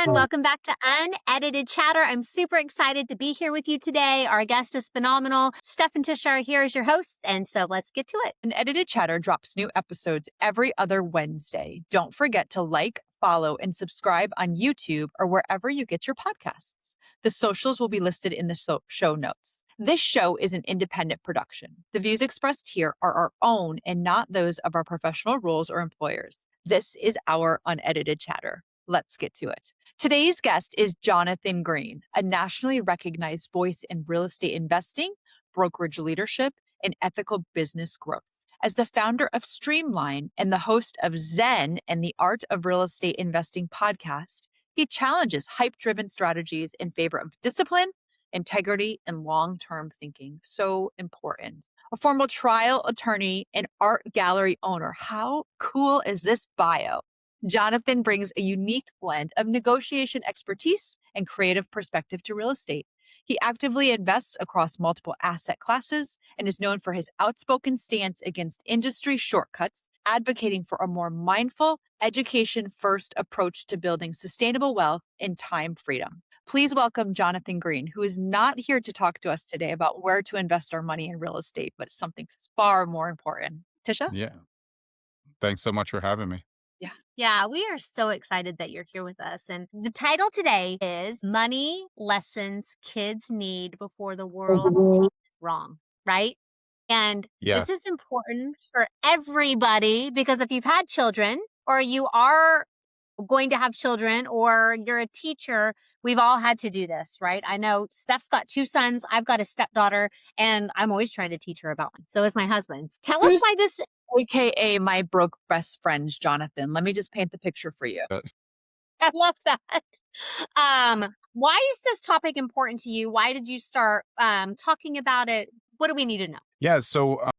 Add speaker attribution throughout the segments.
Speaker 1: everyone. Welcome back to Unedited Chatter. I'm super excited to be here with you today. Our guest is phenomenal. Steph and Tisha are here as your hosts, and so let's get to it.
Speaker 2: Unedited Chatter drops new episodes every other Wednesday. Don't forget to like, follow, and subscribe on YouTube or wherever you get your podcasts. The socials will be listed in the show notes. This show is an independent production. The views expressed here are our own and not those of our professional roles or employers. This is our Unedited Chatter. Let's get to it. Today's guest is Jonathan Greene, a nationally recognized voice in real estate investing, brokerage leadership, and ethical business growth. As the founder of Streamline and the host of Zen and the Art of Real Estate Investing podcast, he challenges hype-driven strategies in favor of discipline, integrity, and long-term thinking. So important. A former trial attorney and art gallery owner. How cool is this bio? Jonathan brings a unique blend of negotiation expertise and creative perspective to real estate. He actively invests across multiple asset classes and is known for his outspoken stance against industry shortcuts, advocating for a more mindful, education-first approach to building sustainable wealth and time freedom. Please welcome Jonathan Greene, who is not here to talk to us today about where to invest our money in real estate, but something far more important. Tisha?
Speaker 3: Yeah. Thanks so much for having me.
Speaker 1: Yeah, we are so excited that you're here with us. And the title today is Money Lessons Kids Need Before the World Teaches Wrong, right? And
Speaker 3: Yes.
Speaker 1: this is important for everybody because if you've had children or you are going to have children or you're a teacher, we've all had to do this, right? I know Steph's got 2 sons. I've got a stepdaughter and I'm always trying to teach her about one. So is my husband. Tell us why this...
Speaker 2: AKA my broke best friends, Jonathan. Let me just paint the picture for you.
Speaker 1: I love that. Why is this topic important to you? Why did you start talking about it? What do we need to know?
Speaker 3: Yeah. So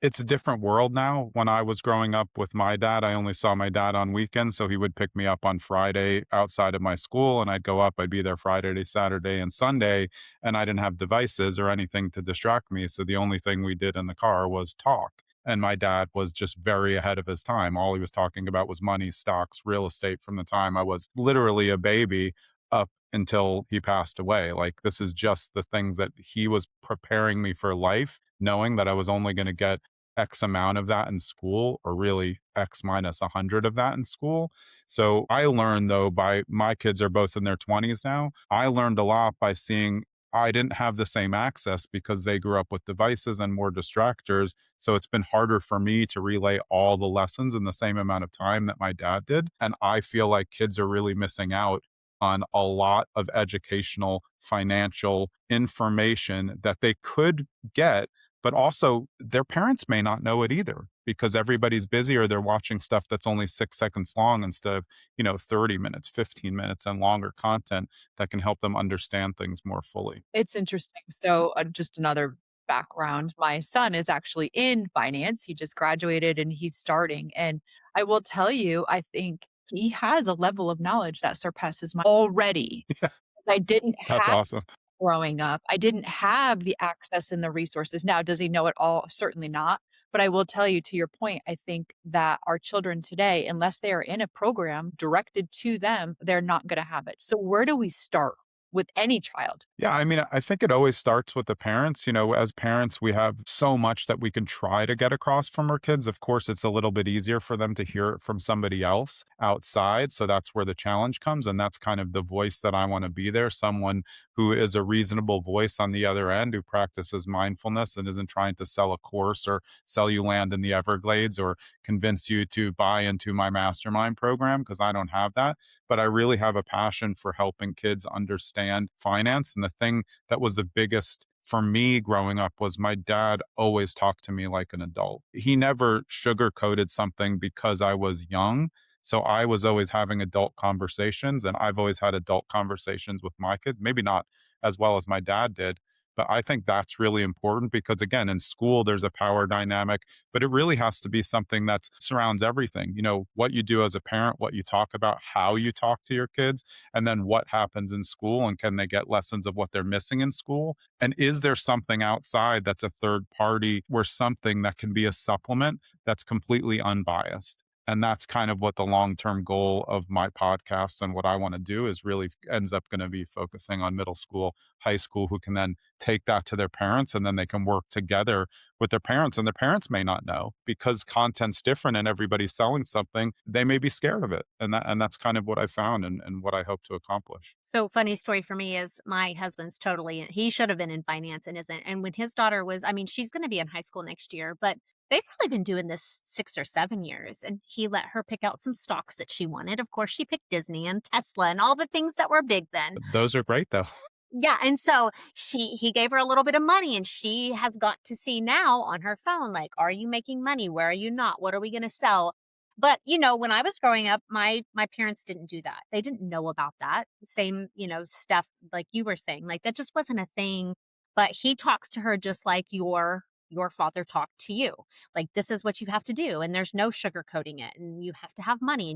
Speaker 3: it's a different world now. When I was growing up with my dad, I only saw my dad on weekends. So he would pick me up on Friday outside of my school and I'd go up. I'd be there Friday, Saturday, and Sunday. And I didn't have devices or anything to distract me. So the only thing we did in the car was talk. And my dad was just very ahead of his time. All he was talking about was money, stocks, real estate from the time I was literally a baby up until he passed away. Like, this is just the things that he was preparing me for life, knowing that I was only going to get X amount of that in school, or really X minus 100 of that in school. So I learned, though, by my kids are both in their 20s now. I learned a lot by seeing I didn't have the same access because they grew up with devices and more distractors. So it's been harder for me to relay all the lessons in the same amount of time that my dad did. And I feel like kids are really missing out on a lot of educational, financial information that they could get, but also their parents may not know it either because everybody's busy or they're watching stuff that's only 6 seconds long instead of, 30 minutes, 15 minutes and longer content that can help them understand things more fully.
Speaker 2: It's interesting. So just another background. My son is actually in finance. He just graduated and he's starting. And I will tell you, I think he has a level of knowledge that surpasses mine already.
Speaker 3: Yeah,
Speaker 2: I didn't
Speaker 3: that's
Speaker 2: have
Speaker 3: awesome.
Speaker 2: growing up. I didn't have the access and the resources. Now, does he know it all? Certainly not. But I will tell you, to your point, I think that our children today, unless they are in a program directed to them, they're not going to have it. So where do we start with any child?
Speaker 3: Yeah, I mean, I think it always starts with the parents. As parents, we have so much that we can try to get across from our kids. Of course, it's a little bit easier for them to hear it from somebody else outside. So that's where the challenge comes. And that's kind of the voice that I want to be there, someone who is a reasonable voice on the other end, who practices mindfulness and isn't trying to sell a course or sell you land in the Everglades or convince you to buy into my mastermind program, because I don't have that. But I really have a passion for helping kids understand finance. And the thing that was the biggest for me growing up was my dad always talked to me like an adult. He never sugarcoated something because I was young. So I was always having adult conversations, and I've always had adult conversations with my kids, maybe not as well as my dad did. But I think that's really important because, again, in school, there's a power dynamic, but it really has to be something that surrounds everything. What you do as a parent, what you talk about, how you talk to your kids, and then what happens in school, and can they get lessons of what they're missing in school? And is there something outside that's a third party or something that can be a supplement that's completely unbiased? And that's kind of what the long-term goal of my podcast and what I want to do is really ends up going to be focusing on middle school, high school, who can then take that to their parents and then they can work together with their parents. And their parents may not know because content's different and everybody's selling something. They may be scared of it. And that's kind of what I found and what I hope to accomplish.
Speaker 1: So funny story for me is my husband's totally he should have been in finance and isn't. And when his daughter was, I mean, she's going to be in high school next year, but they've probably been doing this 6 or 7 years. And he let her pick out some stocks that she wanted. Of course, she picked Disney and Tesla and all the things that were big then.
Speaker 3: Those are great though.
Speaker 1: Yeah, and so he gave her a little bit of money and she has got to see now on her phone, like, are you making money? Where are you not? What are we going to sell? But, when I was growing up, my parents didn't do that. They didn't know about that. Same, stuff like you were saying. Like that just wasn't a thing. But he talks to her just like your father talked to you. Like this is what you have to do and there's no sugarcoating it and you have to have money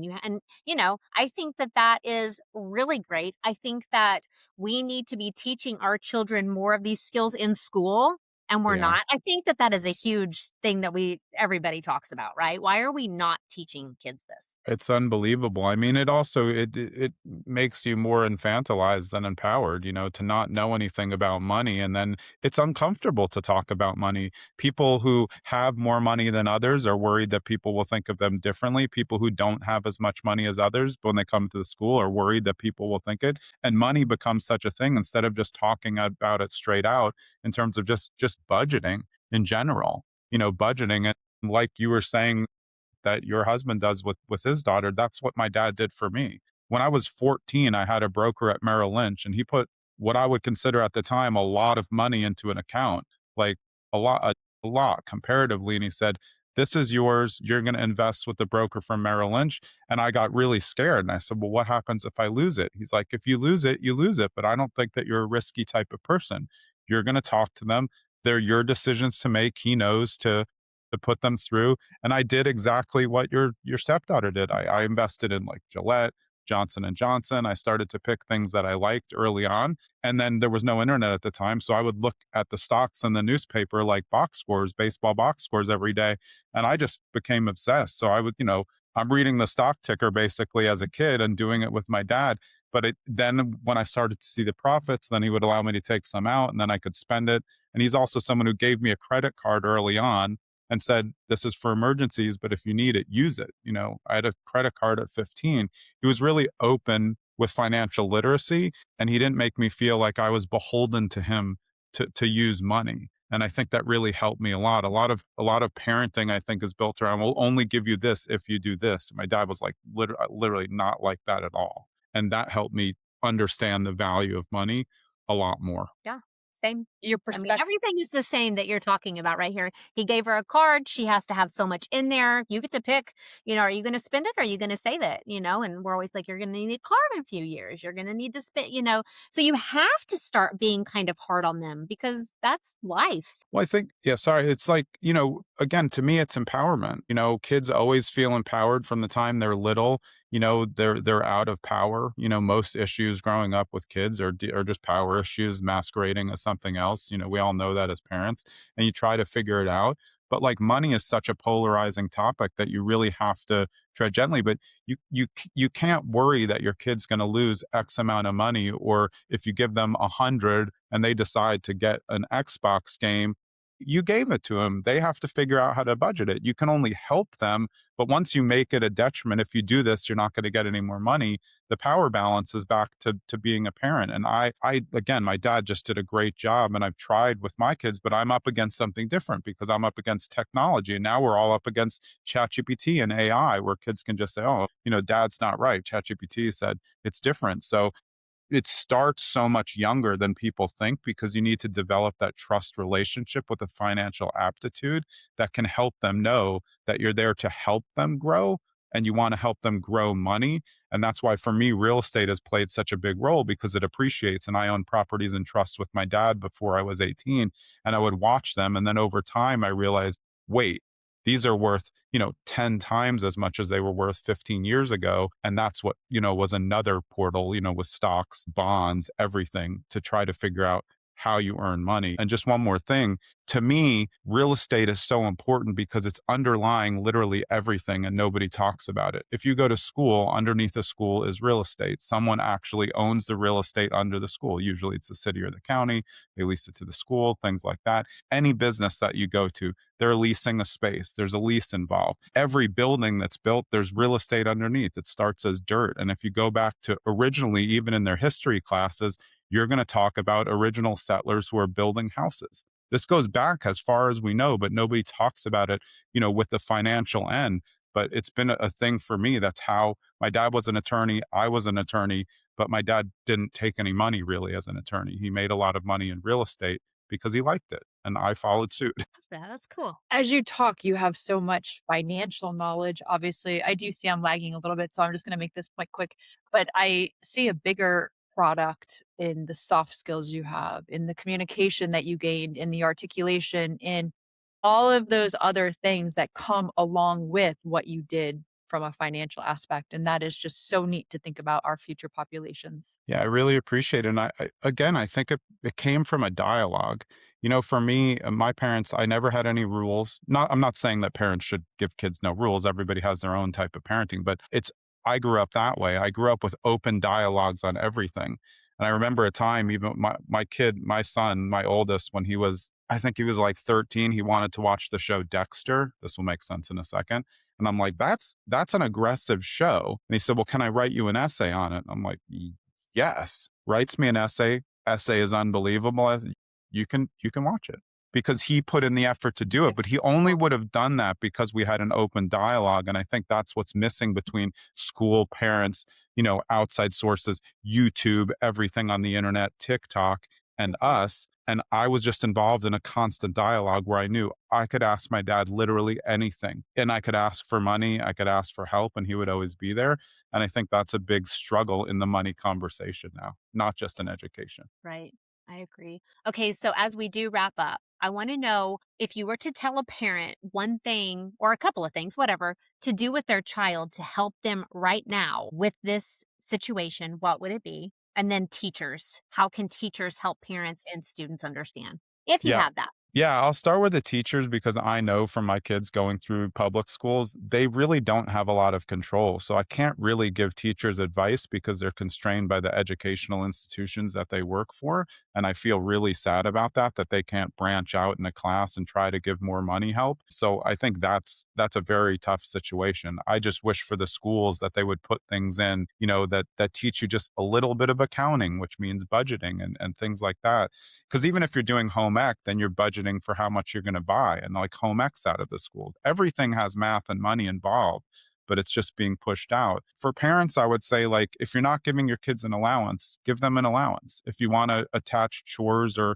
Speaker 1: I think that that is really great. I think that we need to be teaching our children more of these skills in school and we're
Speaker 3: Yeah.
Speaker 1: not. I think that that is a huge thing that everybody talks about, right? Why are we not teaching kids this?
Speaker 3: It's unbelievable. I mean, it makes you more infantilized than empowered, to not know anything about money. And then it's uncomfortable to talk about money. People who have more money than others are worried that people will think of them differently. People who don't have as much money as others, when they come to the school, are worried that people will think it. And money becomes such a thing instead of just talking about it straight out in terms of just budgeting in general, budgeting. And like you were saying, that your husband does with his daughter, that's what my dad did for me. When I was 14, I had a broker at Merrill Lynch and he put what I would consider at the time a lot of money into an account, like a lot comparatively. And he said, "This is yours. You're going to invest with the broker from Merrill Lynch." And I got really scared. And I said, "Well, what happens if I lose it?" He's like, "If you lose it, you lose it. But I don't think that you're a risky type of person. You're going to talk to them. They're your decisions to make. He knows to put them through." And I did exactly what your stepdaughter did. I invested in like Gillette, Johnson and Johnson. I started to pick things that I liked early on. And then there was no internet at the time. So I would look at the stocks in the newspaper, like box scores, baseball box scores every day. And I just became obsessed. So I would, I'm reading the stock ticker basically as a kid and doing it with my dad. But then when I started to see the profits, then he would allow me to take some out and then I could spend it. And he's also someone who gave me a credit card early on and said, "This is for emergencies, but if you need it, use it." I had a credit card at 15. He was really open with financial literacy, and he didn't make me feel like I was beholden to him to use money. And I think that really helped me a lot. A lot of parenting, I think, is built around, "We'll only give you this if you do this." My dad was like literally not like that at all. And that helped me understand the value of money a lot more.
Speaker 1: Yeah, same.
Speaker 2: Your
Speaker 1: I mean,
Speaker 2: perspective.
Speaker 1: everything is the same that you're talking about right here. He gave her a card. She has to have so much in there. You get to pick, are you going to spend it or are you going to save it? And we're always like, you're going to need a car in a few years. You're going to need to spend. So you have to start being kind of hard on them because that's life.
Speaker 3: Well, I think, yeah, sorry. It's like, again, to me, it's empowerment. Kids always feel empowered from the time they're little. They're out of power. Most issues growing up with kids are just power issues masquerading as something else. We all know that as parents, and you try to figure it out. But like money is such a polarizing topic that you really have to tread gently. But you can't worry that your kid's going to lose X amount of money, or if you give them 100 and they decide to get an Xbox game, you gave it to them. They have to figure out how to budget it. You can only help them, but once you make it a detriment, if you do this, you're not going to get any more money. The power balance is back to being a parent. And I again, my dad just did a great job, and I've tried with my kids, but I'm up against something different because I'm up against technology, and now we're all up against ChatGPT and AI, where kids can just say, "Oh, dad's not right. ChatGPT said it's different." So it starts so much younger than people think because you need to develop that trust relationship with a financial aptitude that can help them know that you're there to help them grow and you want to help them grow money. And that's why for me, real estate has played such a big role because it appreciates. And I own properties in trust with my dad before I was 18, and I would watch them. And then over time, I realized, wait, these are worth 10 times as much as they were worth 15 years ago. And that's what was another portal, with stocks, bonds, everything, to try to figure out how you earn money. And just one more thing, to me, real estate is so important because it's underlying literally everything and nobody talks about it. If you go to school, underneath the school is real estate. Someone actually owns the real estate under the school. Usually it's the city or the county. They lease it to the school, things like that. Any business that you go to, they're leasing a space. There's a lease involved. Every building that's built, there's real estate underneath. It starts as dirt. And if you go back to originally, even in their history classes, you're going to talk about original settlers who are building houses. This goes back as far as we know, but nobody talks about it, with the financial end. But it's been a thing for me. That's how my dad was an attorney. I was an attorney, but my dad didn't take any money really as an attorney. He made a lot of money in real estate because he liked it. And I followed suit.
Speaker 1: That's cool.
Speaker 2: As you talk, you have so much financial knowledge. Obviously, I do see I'm lagging a little bit, so I'm just going to make this point quick. But I see a bigger product in the soft skills you have, in the communication that you gained, in the articulation, in all of those other things that come along with what you did from a financial aspect. And that is just so neat to think about our future populations.
Speaker 3: Yeah, I really appreciate it. And again, I think it came from a dialogue. For me, my parents, I never had any rules. I'm not saying that parents should give kids no rules. Everybody has their own type of parenting, but I grew up that way. I grew up with open dialogues on everything. And I remember a time, even my son, my oldest, when I think he was like 13, he wanted to watch the show Dexter. This will make sense in a second. And I'm like, that's an aggressive show. And he said, well, can I write you an essay on it? I'm like, yes. Writes me an essay. Essay is unbelievable. You can watch it because he put in the effort to do it, but he only would have done that because we had an open dialogue. And I think that's what's missing between school, parents, outside sources, YouTube, everything on the internet, TikTok, and us. And I was just involved in a constant dialogue where I knew I could ask my dad literally anything. And I could ask for money, I could ask for help, and he would always be there. And I think that's a big struggle in the money conversation now, not just in education.
Speaker 1: Right. I agree. Okay, so as we do wrap up, I want to know if you were to tell a parent one thing or a couple of things, whatever, to do with their child to help them right now with this situation, what would it be? And then teachers, how can teachers help parents and students understand? If you
Speaker 3: Yeah.
Speaker 1: have that.
Speaker 3: Yeah, I'll start with the teachers because I know from my kids going through public schools, they really don't have a lot of control. So I can't really give teachers advice because they're constrained by the educational institutions that they work for. And I feel really sad about that they can't branch out in a class and try to give more money help. So I think that's a very tough situation. I just wish for the schools that they would put things in, that teach you just a little bit of accounting, which means budgeting and things like that. Because even if you're doing home ec, then you're budgeting for how much you're going to buy and like home ec's out of the school. Everything has math and money involved, but it's just being pushed out. For parents, I would say, like, if you're not giving your kids an allowance, give them an allowance. If you want to attach chores or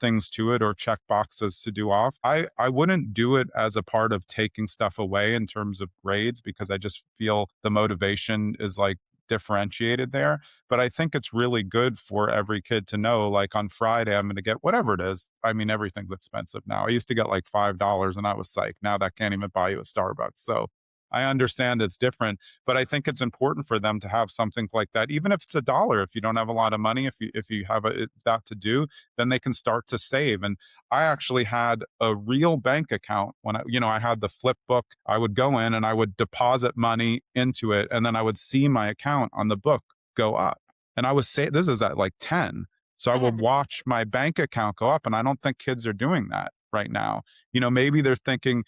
Speaker 3: things to it or check boxes to do off, I wouldn't do it as a part of taking stuff away in terms of grades because I just feel the motivation is like differentiated there. But I think it's really good for every kid to know, like on Friday, I'm going to get whatever it is. I mean, everything's expensive now. I used to get like $5 and I was psyched. Now that can't even buy you a Starbucks. So I understand it's different, but I think it's important for them to have something like that, even if it's $1. If you don't have a lot of money, if you have that to do, then they can start to save. And I actually had a real bank account when I had the flip book. I would go in and I would deposit money into it, and then I would see my account on the book go up. And I was saying, this is at like 10. So I
Speaker 1: I had
Speaker 3: would
Speaker 1: the same
Speaker 3: watch my bank account go up, and I don't think kids are doing that right now. Maybe they're thinking,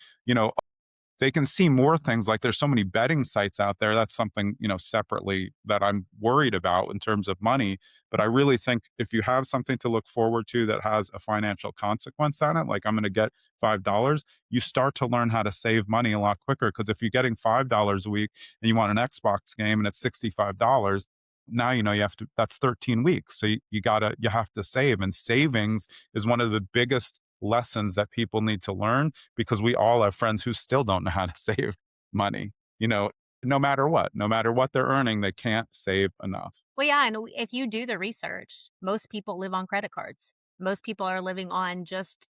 Speaker 3: they can see more things, like there's so many betting sites out there. That's something, separately that I'm worried about in terms of money. But I really think if you have something to look forward to that has a financial consequence on it, like I'm going to get $5, you start to learn how to save money a lot quicker. Because if you're getting $5 a week and you want an Xbox game and it's $65, now you have to, that's 13 weeks. So you have to save. And savings is one of the biggest lessons that people need to learn, because we all have friends who still don't know how to save money. No matter what they're earning, they can't save enough.
Speaker 1: Well, yeah, and if you do the research, most people live on credit cards. Most people are living on just,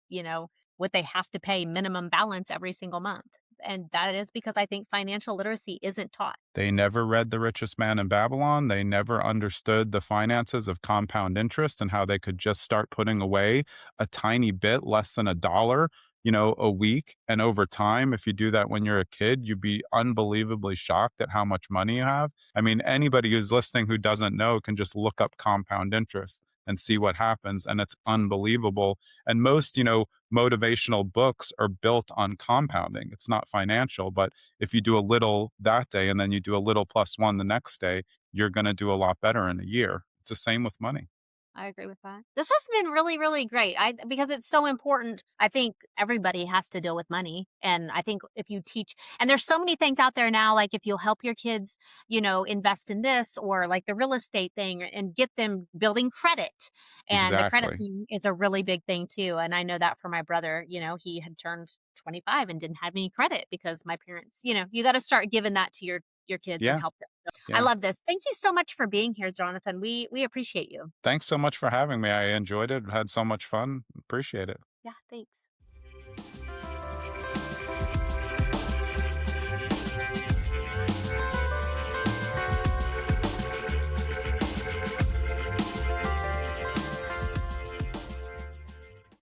Speaker 1: what they have to pay minimum balance every single month. And that is because I think financial literacy isn't taught.
Speaker 3: They never read The Richest Man in Babylon. They never understood the finances of compound interest and how they could just start putting away a tiny bit, less than $1, a week. And over time, if you do that when you're a kid, you'd be unbelievably shocked at how much money you have. I mean, anybody who's listening who doesn't know can just look up compound interest and see what happens. And it's unbelievable. And most, motivational books are built on compounding. It's not financial, but if you do a little that day and then you do a little plus one the next day, you're going to do a lot better in a year. It's the same with money.
Speaker 1: I agree with that. This has been really, really great. Because it's so important. I think everybody has to deal with money. And I think if you teach, and there's so many things out there now, like if you'll help your kids, invest in this, or like the real estate thing, and get them building credit. And the credit
Speaker 3: Exactly.
Speaker 1: thing is a really big thing too. And I know that for my brother, he had turned 25 and didn't have any credit because my parents, you got to start giving that to your kids and
Speaker 3: Yeah.
Speaker 1: help them. I
Speaker 3: Yeah.
Speaker 1: love this. Thank you so much for being here, Jonathan. We appreciate you.
Speaker 3: Thanks so much for having me. I enjoyed it. Had so much fun. Appreciate it.
Speaker 1: Yeah, thanks.